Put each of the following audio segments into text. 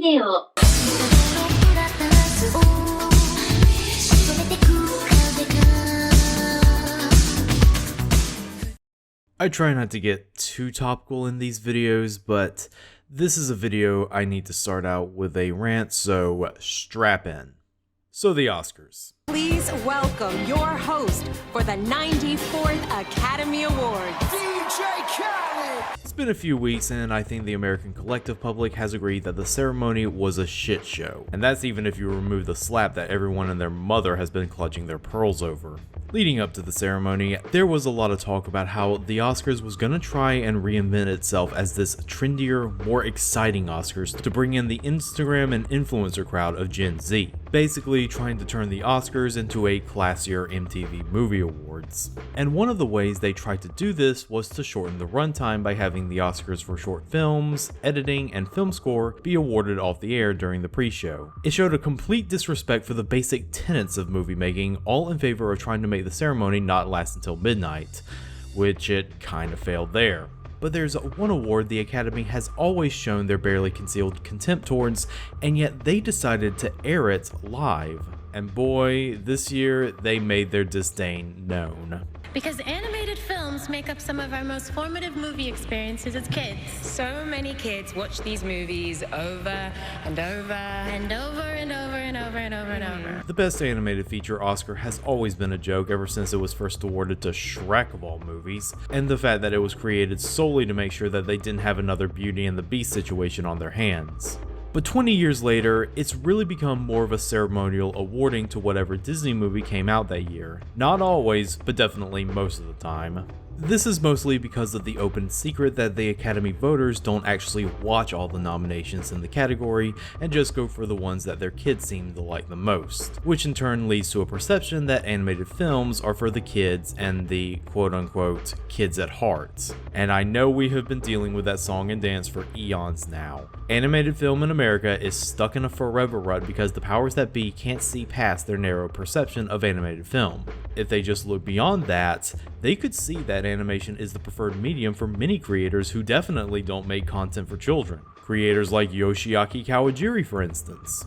でよ。I try not to get too topical in these videos, but this is a video I need to start out with a rant, so strap in. So the Oscars. Please welcome your host for the 94th Academy Awards, DJ Khaled! It's been a few weeks and I think the American collective public has agreed that the ceremony was a shit show. And that's even if you remove the slap that everyone and their mother has been clutching their pearls over. Leading up to the ceremony, there was a lot of talk about how the Oscars was gonna try and reinvent itself as this trendier, more exciting Oscars to bring in the Instagram and influencer crowd of Gen Z. Basically trying to turn the Oscars into a classier MTV Movie Awards. And one of the ways they tried to do this was to shorten the runtime by having the Oscars for short films, editing, and film score be awarded off the air during the pre-show. It showed a complete disrespect for the basic tenets of movie making, all in favor of trying to make the ceremony not last until midnight, which it kind of failed there. But there's one award the Academy has always shown their barely concealed contempt towards, and yet they decided to air it live. And boy, this year they made their disdain known. Because animated films make up some of our most formative movie experiences as kids. So many kids watch these movies over and over and over and over and over and over and over. The Best Animated Feature Oscar has always been a joke ever since it was first awarded to Shrek of all movies, and the fact that it was created solely to make sure that they didn't have another Beauty and the Beast situation on their hands. But 20 years later, it's really become more of a ceremonial awarding to whatever Disney movie came out that year. Not always, but definitely most of the time. This is mostly because of the open secret that the Academy voters don't actually watch all the nominations in the category and just go for the ones that their kids seem to like the most, which in turn leads to a perception that animated films are for the kids and the quote-unquote kids at heart. And I know we have been dealing with that song and dance for eons now. Animated film in America is stuck in a forever rut because the powers that be can't see past their narrow perception of animated film. If they just look beyond that, they could see that animation is the preferred medium for many creators who definitely don't make content for children. Creators like Yoshiaki Kawajiri, for instance.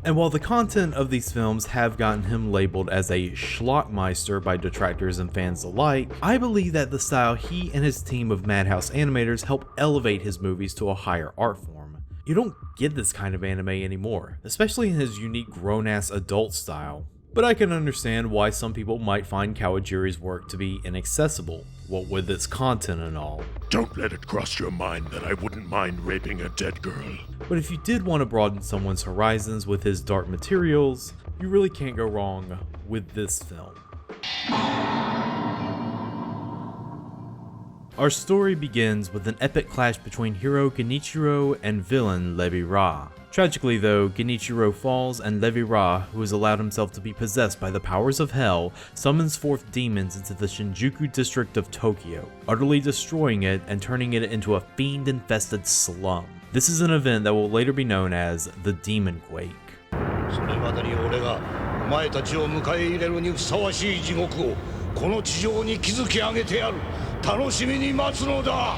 And while the content of these films have gotten him labeled as a schlockmeister by detractors and fans alike, I believe that the style he and his team of Madhouse animators help elevate his movies to a higher art form. You don't get this kind of anime anymore, especially in his unique grown-ass adult style. But I can understand why some people might find Kawajiri's work to be inaccessible, what with its content and all. Don't let it cross your mind that I wouldn't mind raping a dead girl. But if you did want to broaden someone's horizons with his dark materials, you really can't go wrong with this film. Our story begins with an epic clash between hero Genichiro and villain Levi Ra. Tragically though, Genichiro falls and Levi Ra, who has allowed himself to be possessed by the powers of hell, summons forth demons into the Shinjuku district of Tokyo, utterly destroying it and turning it into a fiend-infested slum. This is an event that will later be known as the Demon Quake. それまでに俺がお前たちを迎え入れるにふさわしい地獄をこの地上に築き上げてやる。楽しみに待つのだ。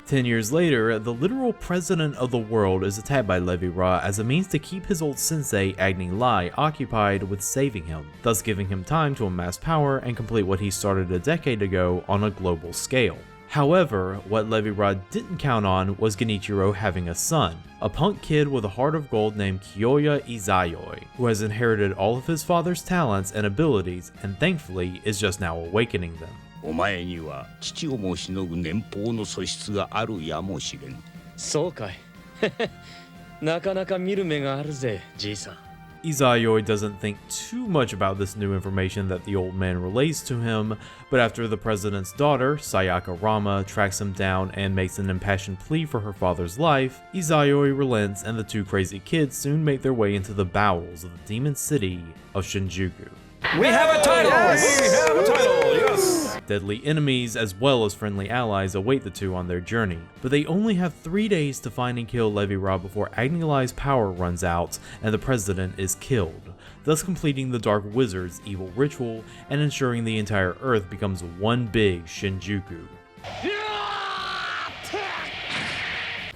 10 years later, the literal president of the world is attacked by Levi Ra as a means to keep his old sensei Agni Lai occupied with saving him, thus giving him time to amass power and complete what he started a decade ago on a global scale. However, what Levi Ra didn't count on was Genichiro having a son, a punk kid with a heart of gold named Kyoya Izayoi, who has inherited all of his father's talents and abilities and thankfully is just now awakening them. お前には父をもしのぐ年俸の素質があるやもしれん。そうかい。なかなか見る目があるぜ、じいさん。Izayoi doesn't think too much about this new information that the old man relays to him, but after the president's daughter, Sayaka Rama, tracks him down and makes an impassioned plea for her father's life, Izayoi relents and the two crazy kids soon make their way into the bowels of the Demon City of Shinjuku. We have a title! Yes. We have a title, yes! Deadly enemies as well as friendly allies await the two on their journey, but they only have 3 days to find and kill Levi Ra before Agni Lai's power runs out and the president is killed, thus completing the Dark Wizard's evil ritual and ensuring the entire Earth becomes one big Shinjuku.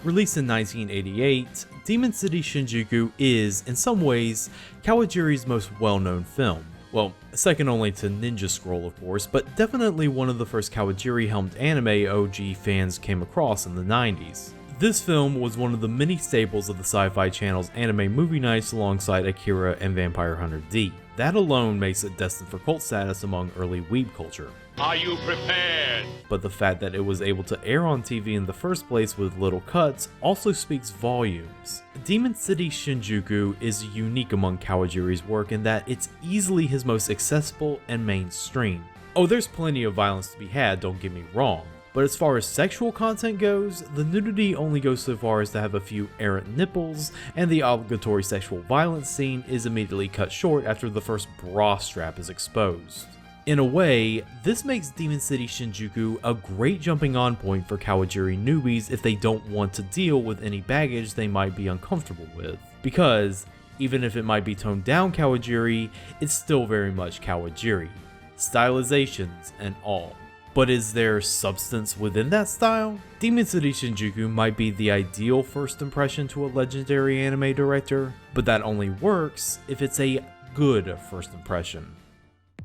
Released in 1988, Demon City Shinjuku is, in some ways, Kawajiri's most well-known film. Well, second only to Ninja Scroll of course, but definitely one of the first Kawajiri-helmed anime OG fans came across in the 90s. This film was one of the many staples of the Sci-Fi Channel's anime movie nights alongside Akira and Vampire Hunter D. That alone makes it destined for cult status among early weeb culture. Are you prepared? But the fact that it was able to air on TV in the first place with little cuts also speaks volumes. Demon City Shinjuku is unique among Kawajiri's work in that it's easily his most accessible and mainstream. Oh, there's plenty of violence to be had, don't get me wrong. But as far as sexual content goes, the nudity only goes so far as to have a few errant nipples, and the obligatory sexual violence scene is immediately cut short after the first bra strap is exposed. In a way, this makes Demon City Shinjuku a great jumping on point for Kawajiri newbies if they don't want to deal with any baggage they might be uncomfortable with. Because, even if it might be toned down Kawajiri, it's still very much Kawajiri. Stylizations and all. But is there substance within that style? Demon City Shinjuku might be the ideal first impression to a legendary anime director, but that only works if it's a good first impression.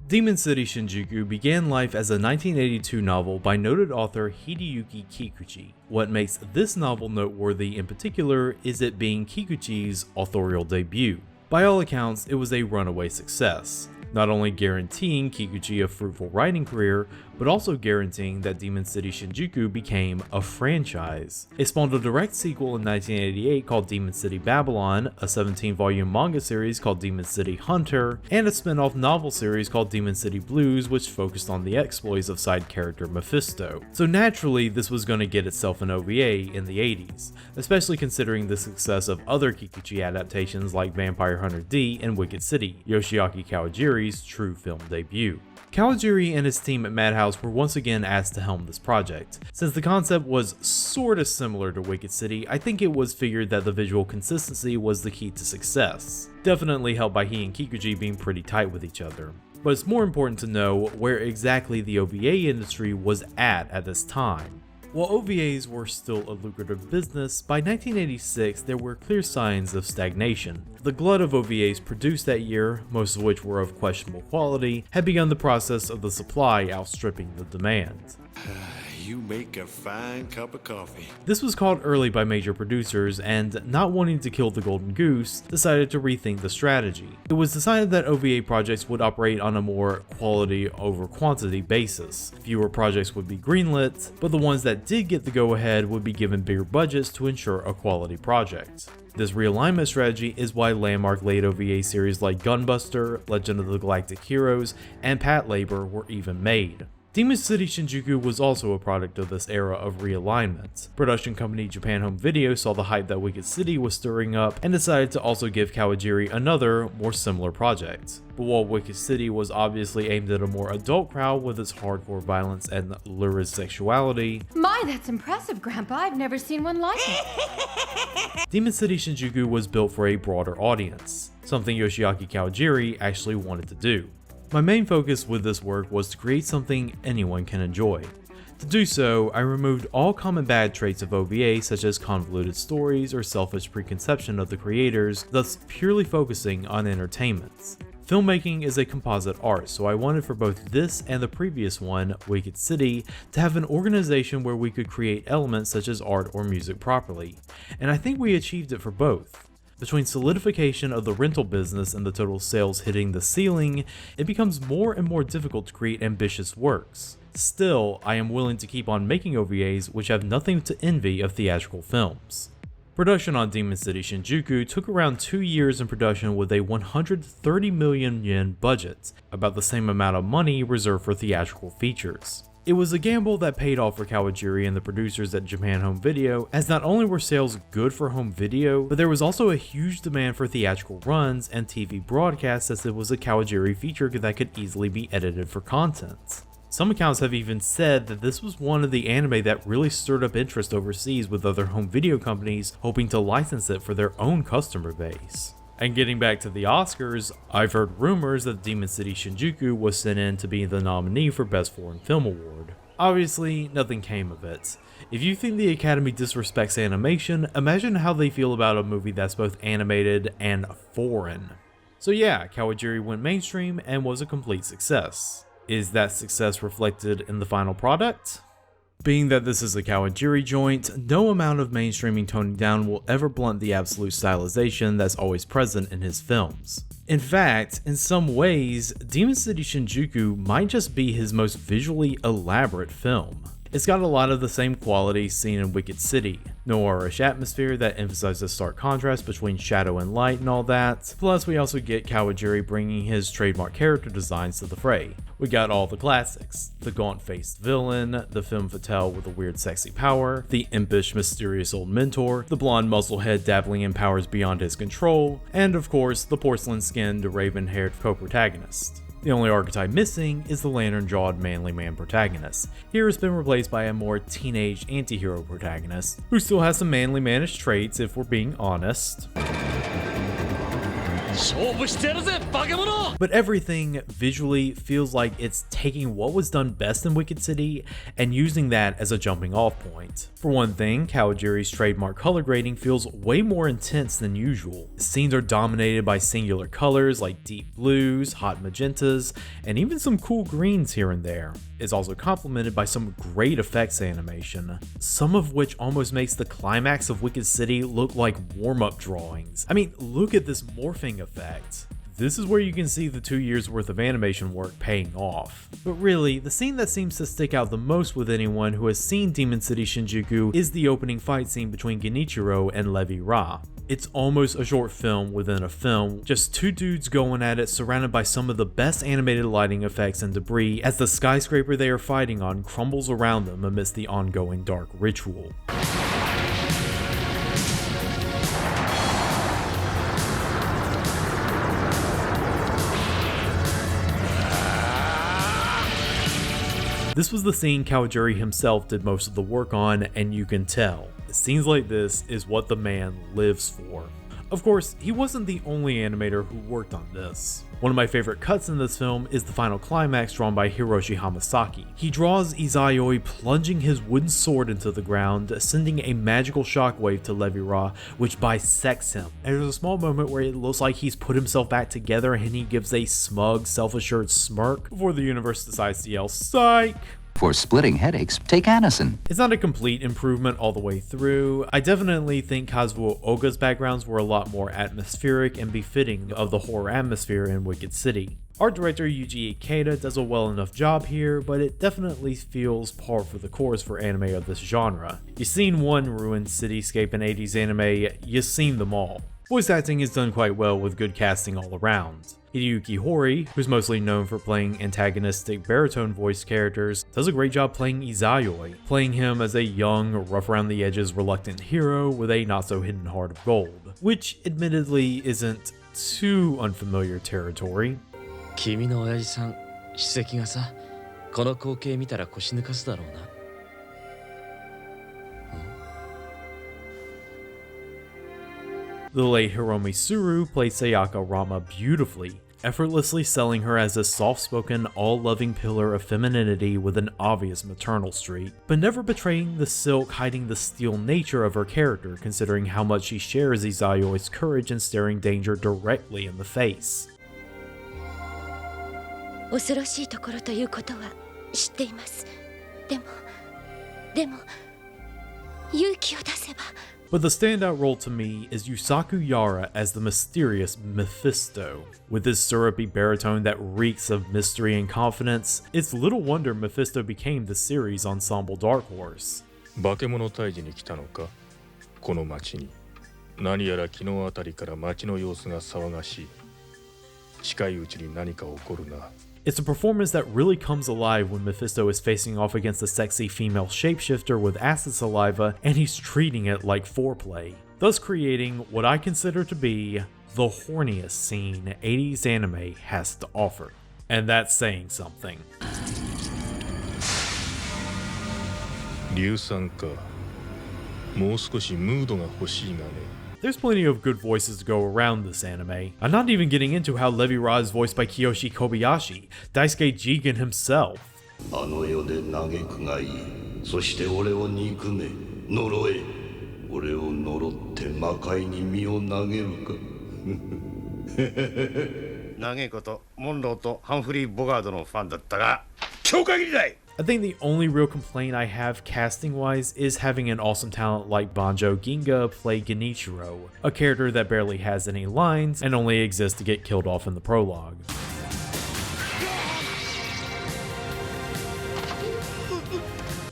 Demon City Shinjuku began life as a 1982 novel by noted author HIDEYUKI Kikuchi. What makes this novel noteworthy in particular is it being Kikuchi's authorial debut. By all accounts, it was a runaway success, not only guaranteeing Kikuchi a fruitful writing career, but also guaranteeing that Demon City Shinjuku became a franchise. It spawned a direct sequel in 1988 called Demon City Babylon, a 17-volume manga series called Demon City Hunter, and a spin-off novel series called Demon City Blues, which focused on the exploits of side character Mephisto. So naturally, this was going to get itself an OVA in the 80s, especially considering the success of other Kikuchi adaptations like Vampire Hunter D and Wicked City, Yoshiaki Kawajiri's true film debut. Kawajiri and his team at Madhouse were once again asked to helm this project. Since the concept was sorta similar to Wicked City, I think it was figured that the visual consistency was the key to success. Definitely helped by he and Kikuchi being pretty tight with each other. But it's more important to know where exactly the OVA industry was at this time. While OVAs were still a lucrative business, by 1986 there were clear signs of stagnation. The glut of OVAs produced that year, most of which were of questionable quality, had begun the process of the supply outstripping the demand. You make a fine cup of coffee. This was caught early by major producers and, not wanting to kill the golden goose, decided to rethink the strategy. It was decided that OVA projects would operate on a more quality over quantity basis. Fewer projects would be greenlit, but the ones that did get the go-ahead would be given bigger budgets to ensure a quality project. This realignment strategy is why landmark late OVA series like Gunbuster, Legend of the Galactic Heroes, and Pat Labor were even made. Demon City Shinjuku was also a product of this era of realignment. Production company Japan Home Video saw the hype that Wicked City was stirring up and decided to also give Kawajiri another, more similar project. But while Wicked City was obviously aimed at a more adult crowd with its hardcore violence and lurid sexuality, My, that's impressive, Grandpa. I've never seen one like it. Demon City Shinjuku was built for a broader audience, something Yoshiaki Kawajiri actually wanted to do. My main focus with this work was to create something anyone can enjoy. To do so, I removed all common bad traits of OVA such as convoluted stories or selfish preconception of the creators, thus purely focusing on entertainment. Filmmaking is a composite art, so I wanted for both this and the previous one, Wicked City, to have an organization where we could create elements such as art or music properly, and I think we achieved it for both. Between solidification of the rental business and the total sales hitting the ceiling, it becomes more and more difficult to create ambitious works. Still, I am willing to keep on making OVAs which have nothing to envy of theatrical films. Production on Demon City Shinjuku took around 2 years in production with a 130 million yen budget, about the same amount of money reserved for theatrical features. It was a gamble that paid off for Kawajiri and the producers at Japan Home Video, as not only were sales good for home video, but there was also a huge demand for theatrical runs and TV broadcasts as it was a Kawajiri feature that could easily be edited for content. Some accounts have even said that this was one of the anime that really stirred up interest overseas with other home video companies hoping to license it for their own customer base. And getting back to the Oscars, I've heard rumors that Demon City Shinjuku was sent in to be the nominee for Best Foreign Film Award. Obviously, nothing came of it. If you think the Academy disrespects animation, imagine how they feel about a movie that's both animated and foreign. So yeah, Kawajiri went mainstream and was a complete success. Is that success reflected in the final product? Being that this is a Kawajiri joint, no amount of mainstreaming toning down will ever blunt the absolute stylization that's always present in his films. In fact, in some ways, Demon City Shinjuku might just be his most visually elaborate film. It's got a lot of the same qualities seen in Wicked City, noirish atmosphere that emphasizes stark contrast between shadow and light and all that, plus we also get Kawajiri bringing his trademark character designs to the fray. We got all the classics, the gaunt-faced villain, the femme fatale with a weird sexy power, the impish mysterious old mentor, the blonde musclehead dabbling in powers beyond his control, and of course the porcelain-skinned raven-haired co-protagonist. The only archetype missing is the lantern-jawed manly man protagonist. Here has been replaced by a more teenage anti-hero protagonist, who still has some manly manish traits if we're being honest. But everything visually feels like it's taking what was done best in Wicked City and using that as a jumping off point. For one thing, Kawajiri's trademark color grading feels way more intense than usual. Scenes are dominated by singular colors like deep blues, hot magentas, and even some cool greens here and there. It's also complemented by some great effects animation, some of which almost makes the climax of Wicked City look like warm-up drawings. I mean, look at this morphing effect. This is where you can see the 2 years worth of animation work paying off. But really, the scene that seems to stick out the most with anyone who has seen Demon City Shinjuku is the opening fight scene between Genichiro and Levi Ra. It's almost a short film within a film, just two dudes going at it surrounded by some of the best animated lighting effects and debris as the skyscraper they are fighting on crumbles around them amidst the ongoing dark ritual. This was the scene Kawajiri himself did most of the work on, and you can tell. Scenes like this is what the man lives for. Of course, he wasn't the only animator who worked on this. One of my favorite cuts in this film is the final climax drawn by Hiroshi Hamasaki. He draws Izayoi plunging his wooden sword into the ground, sending a magical shockwave to Levi Ra, which bisects him. And there's a small moment where it looks like he's put himself back together and he gives a smug, self-assured smirk before the universe decides to yell, "Psych!" For splitting headaches, take Anacin. It's not a complete improvement all the way through. I definitely think Kazuo Oga's backgrounds were a lot more atmospheric and befitting of the horror atmosphere in Wicked City. Art director Yuji Ikeda does a well enough job here, but it definitely feels par for the course for anime of this genre. You've seen one ruined cityscape in 80s anime, you've seen them all. Voice acting is done quite well with good casting all around. HIDEYUKI Hori, who's mostly known for playing antagonistic baritone voice characters, does a great job playing Izayoi, playing him as a young, rough around the edges reluctant hero with a not so hidden heart of gold, which admittedly isn't too unfamiliar territory. 君の親父さん、史跡がさ、この光景見たら腰抜かすだろうな。The late HIROMI TSURU played Sayaka Rama beautifully, effortlessly selling her as a soft-spoken, all-loving pillar of femininity with an obvious maternal streak, but never betraying the silk hiding the steel nature of her character considering how much she shares Izayoi's courage in staring danger directly in the face. 恐ろしいところということは知っています。でも勇気を出せば。 But the standout role to me is YUSAKU YARA as the mysterious Mephisto. With his syrupy baritone that reeks of mystery and confidence, it's little wonder Mephisto became the series' ensemble dark horse. 化け物退治に来たのかこの町に。何やら昨日あたりから町の様子が騒がしい。近いうちに何か起こるな。 It's a performance that really comes alive when Mephisto is facing off against a sexy female shapeshifter with acid saliva and he's treating it like foreplay, thus creating what I consider to be the horniest scene 80s anime has to offer. And that's saying something. 硫酸か。もう少しムードが欲しいがね。 There's plenty of good voices to go around this anime. I'm not even getting into how Levi Ra is voiced by Kiyoshi Kobayashi, Daisuke Jigen himself. あの世で嘆くがいい。そして俺を憎め、呪え。俺を呪って魔界に身を投げるか。長いことモンローとハンフリー・ボガードのファンだったが、今日限りだい。 I think the only real complaint I have casting-wise is having an awesome talent like Banjo Ginga play Genichiro, a character that barely has any lines and only exists to get killed off in the prologue.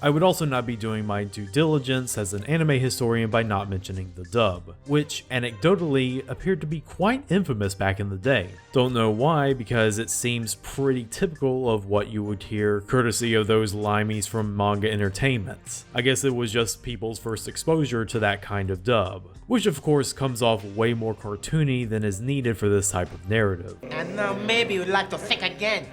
I would also not be doing my due diligence as an anime historian by not mentioning the dub, which anecdotally appeared to be quite infamous back in the day. Don't know why, because it seems pretty typical of what you would hear courtesy of those limeys from manga entertainment. I guess it was just people's first exposure to that kind of dub, which of course comes off way more cartoony than is needed for this type of narrative. And now maybe you'd like to think again.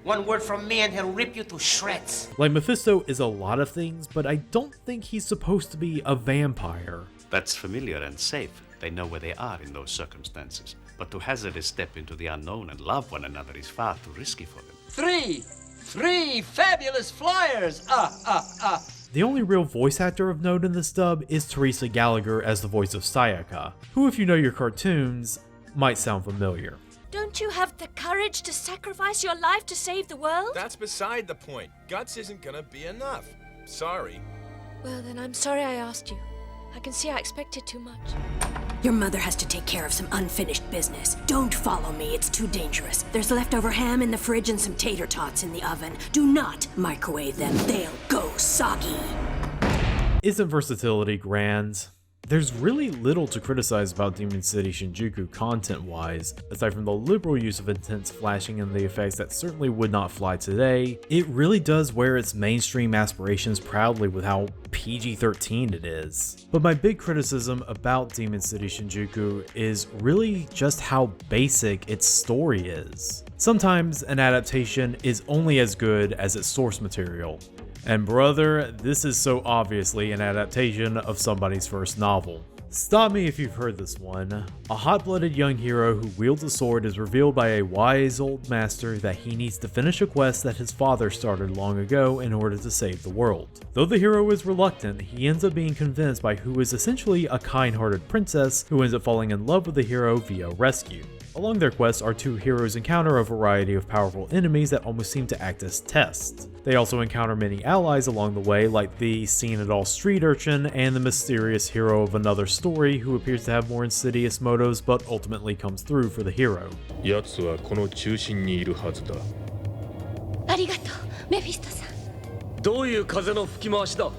One word from me and he'll rip you to shreds. Like, Mephisto is a lot of things, but I don't think he's supposed to be a vampire. That's familiar and safe. They know where they are in those circumstances. But to hazard a step into the unknown and love one another is far too risky for them. Three fabulous flyers! The only real voice actor of note in this dub is TERESA Gallagher as the voice of Sayaka, who, if you know your cartoons, might sound familiar. Don't you have the courage to sacrifice your life to save the world? That's beside the point. Guts isn't gonna be enough. Sorry. Well, then I'm sorry I asked you. I can see I expected too much. Your mother has to take care of some unfinished business. Don't follow me, it's too dangerous. There's leftover ham in the fridge and some tater tots in the oven. Do not microwave them, they'll go soggy. Isn't versatility grand? There's really little to criticize about Demon City Shinjuku content-wise, aside from the liberal use of intense flashing and the effects that certainly would not fly today. It really does wear its mainstream aspirations proudly with how PG-13 it is. But my big criticism about Demon City Shinjuku is really just how basic its story is. Sometimes an adaptation is only as good as its source material. And brother, this is so obviously an adaptation of somebody's first novel. Stop me if you've heard this one. A hot-blooded young hero who wields a sword is revealed by a wise old master that he needs to finish a quest that his father started long ago in order to save the world. Though the hero is reluctant, he ends up being convinced by who is essentially a kind-hearted princess who ends up falling in love with the hero via rescue. Along their quest, our two heroes encounter a variety of powerful enemies that almost seem to act as tests. They also encounter many allies along the way, like the seen-it-all street urchin and the mysterious hero of another story who appears to have more insidious motives but ultimately comes through for the hero. 奴はこの中心にいるはずだ。ありがとう、メフィストさん。どういう風の吹き回しだ。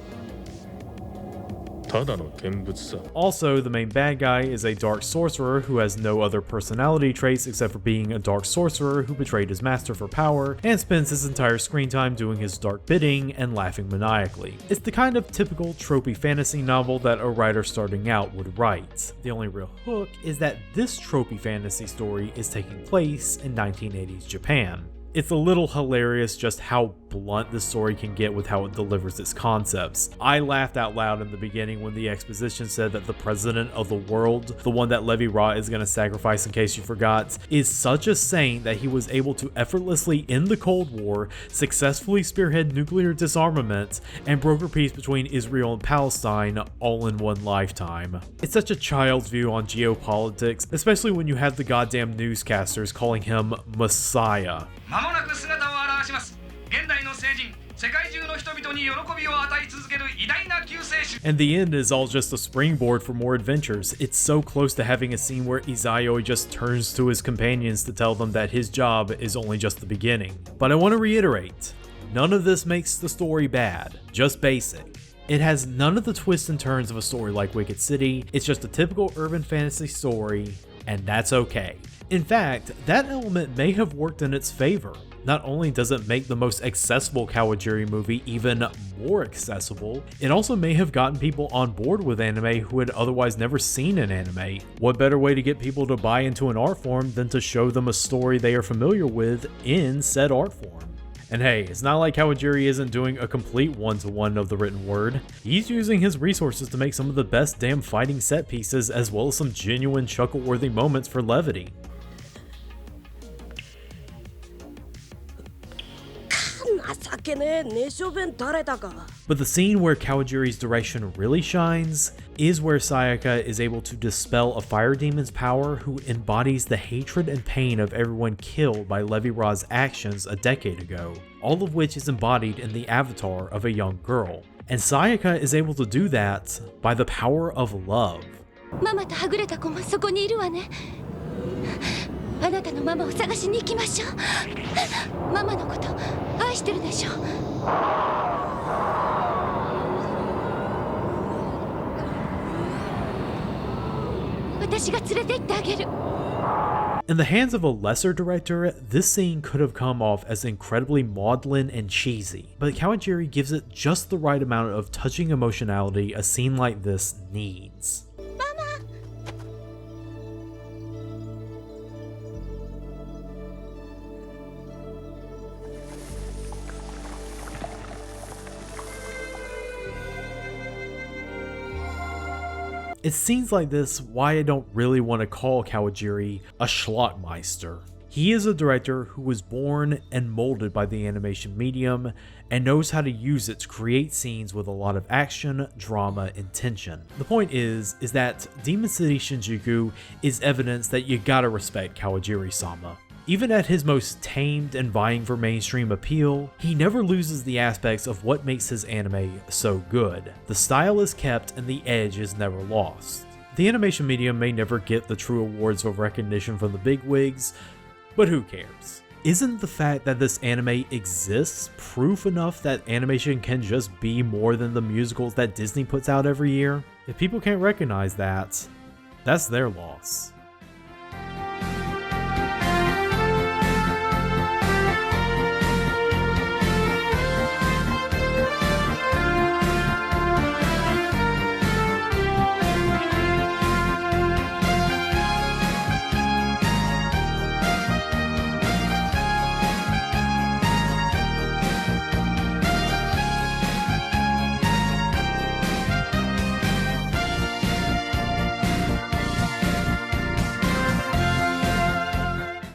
Also, the main bad guy is a dark sorcerer who has no other personality traits except for being a dark sorcerer who betrayed his master for power and spends his entire screen time doing his dark bidding and laughing maniacally. It's the kind of typical tropey fantasy novel that a writer starting out would write. The only real hook is that this tropey fantasy story is taking place in 1980s Japan. It's a little hilarious just how blunt the story can get with how it delivers its concepts. I laughed out loud in the beginning when the exposition said that the president of the world, the one that Levi Ra is going to sacrifice in case you forgot, is such a saint that he was able to effortlessly end the Cold War, successfully spearhead nuclear disarmament, and broker peace between Israel and Palestine all in one lifetime. It's such a child's view on geopolitics, especially when you have the goddamn newscasters calling him Messiah. 間もなく姿を現します。現代の聖人、世界中の人々に喜びを与え続ける偉大な救世主。 And the end is all just a springboard for more adventures. It's so close to having a scene where Izayoi just turns to his companions to tell them that his job is only just the beginning. But I want to reiterate, none of this makes the story bad, just basic. It has none of the twists and turns of a story like Wicked City. It's just a typical urban fantasy story, and that's okay. In fact, that element may have worked in its favor. Not only does it make the most accessible Kawajiri movie even more accessible, it also may have gotten people on board with anime who had otherwise never seen an anime. What better way to get people to buy into an art form than to show them a story they are familiar with in said art form? And hey, it's not like Kawajiri isn't doing a complete one-to-one of the written word. He's using his resources to make some of the best damn fighting set pieces as well as some genuine chuckle-worthy moments for levity. 情けねえ寝小便誰だか But the scene where Kawajiri's direction really shines is where Sayaka is able to dispel a fire demon's power who embodies the hatred and pain of everyone killed by Levi-Ra's actions a decade ago, all of which is embodied in the avatar of a young girl. And Sayaka is able to do that by the power of love. ママとはぐれた子もそこにいるわね。あなたのママを探しに行きましょう。ママのこと愛してるでしょ。私が連れて行ってあげる。In the hands of a lesser director, this scene could have come off as incredibly maudlin and cheesy, but Kawajiri gives it just the right amount of touching emotionality a scene like this needs. It's scenes like this why I don't really want to call Kawajiri a schlockmeister. He is a director who was born and molded by the animation medium and knows how to use it to create scenes with a lot of action, drama, and tension. The point is that Demon City Shinjuku is evidence that you gotta respect Kawajiri-sama. Even at his most tamed and vying for mainstream appeal, he never loses the aspects of what makes his anime so good. The style is kept and the edge is never lost. The animation medium may never get the true awards of recognition from the bigwigs, but who cares? Isn't the fact that this anime exists proof enough that animation can just be more than the musicals that Disney puts out every year? If people can't recognize that, that's their loss.